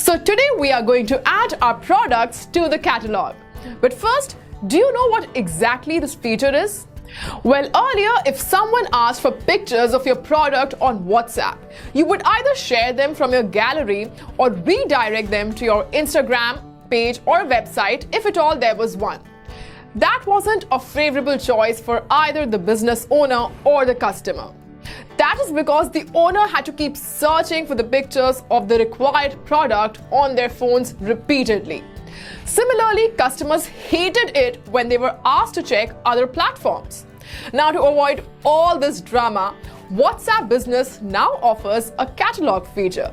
So today we are going to add our products to the catalog. But first, do you know what exactly this feature is? Well, earlier, if someone asked for pictures of your product on WhatsApp, you would either share them from your gallery or redirect them to your Instagram page or website if at all there was one. That wasn't a favorable choice for either the business owner or the customer. That is because the owner had to keep searching for the pictures of the required product on their phones repeatedly. Similarly, customers hated it when they were asked to check other platforms. Now, to avoid all this drama, WhatsApp Business now offers a catalog feature.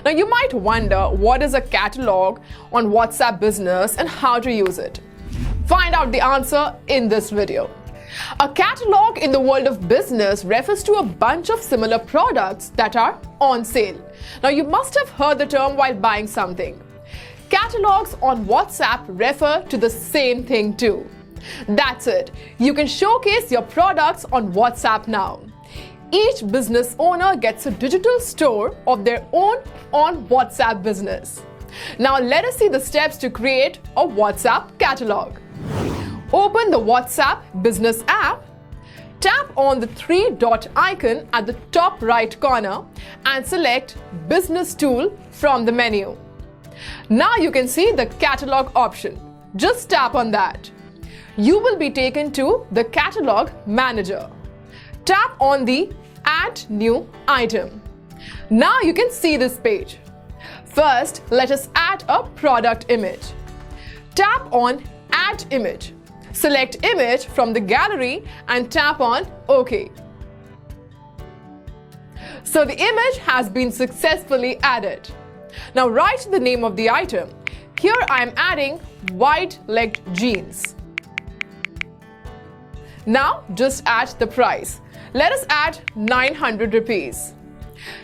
Now, you might wonder what is a catalog on WhatsApp Business and how to use it. Find out the answer in this video. A catalog in the world of business refers to a bunch of similar products that are on sale. Now, you must have heard the term while buying something. Catalogs on WhatsApp refer to the same thing too. That's it. You can showcase your products on WhatsApp now. Each business owner gets a digital store of their own on WhatsApp Business. Now let us see the steps to create a WhatsApp catalog. Open the WhatsApp Business app. Tap on the three-dot icon at the top right corner and select Business Tool from the menu. Now you can see the catalog option. Just tap on that. You will be taken to the Catalog Manager. Tap on the Add New Item. Now you can see this page. First, let us add a product image. Tap on Add Image. Select Image from the gallery and tap on OK. So the image has been successfully added. Now write the name of the item. Here I am adding wide-legged jeans. Now just add the price. Let us add 900 rupees.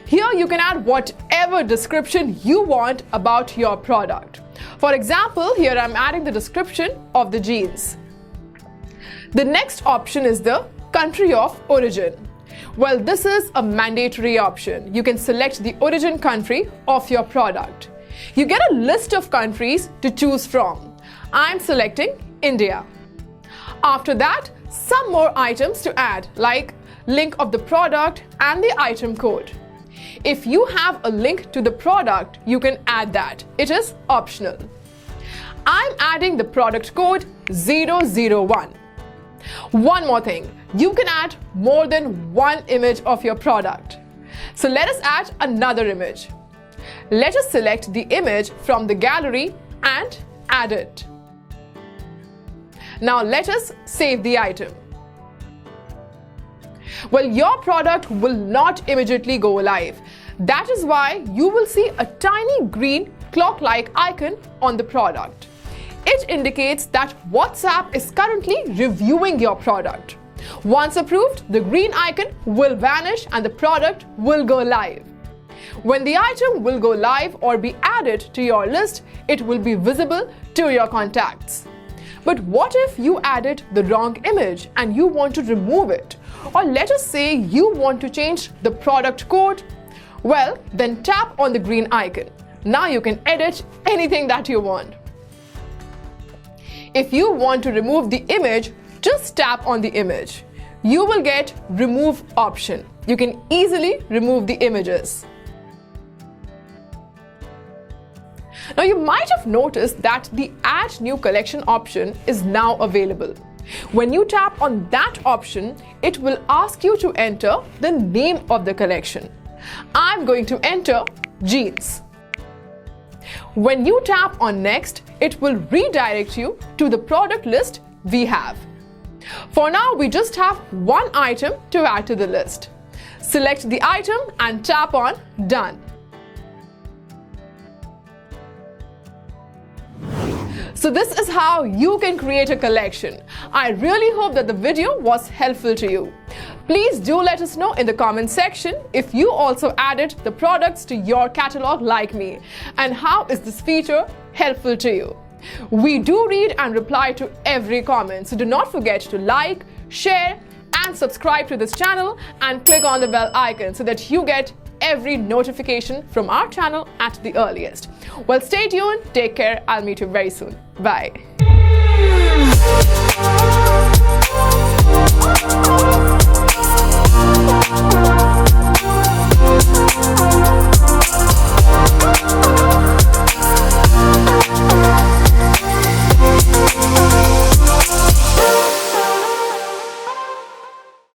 Here you can add whatever description you want about your product. For example, here I am adding the description of the jeans. The next option is the country of origin. Well, this is a mandatory option. You can select the origin country of your product. You get a list of countries to choose from. I'm selecting India. After that, some more items to add, like link of the product and the item code. If you have a link to the product, you can add that. It is optional. I'm adding the product code 001. One more thing, you can add more than one image of your product. So let us add another image. Let us select the image from the gallery and add it. Now let us save the item. Well, your product will not immediately go live. That is why you will see a tiny green clock-like icon on the product. It indicates that WhatsApp is currently reviewing your product. Once approved, the green icon will vanish and the product will go live. When the item will go live or be added to your list, it will be visible to your contacts. But what if you added the wrong image and you want to remove it? Or let us say you want to change the product code. Well, then tap on the green icon. Now you can edit anything that you want. If you want to remove the image, just tap on the image. You will get Remove option. You can easily remove the images. Now you might have noticed that the Add New Collection option is now available. When you tap on that option, it will ask you to enter the name of the collection. I'm going to enter jeans. When you tap on Next, it will redirect you to the product list we have. For now, we just have one item to add to the list. Select the item and tap on Done. So this is how you can create a collection. I really hope that the video was helpful to you. Please do let us know in the comment section if you also added the products to your catalog like me, and how is this feature helpful to you. We do read and reply to every comment, so do not forget to like, share and subscribe to this channel and click on the bell icon so that you get every notification from our channel at the earliest. Well, stay tuned, take care, I'll meet you very soon. Bye.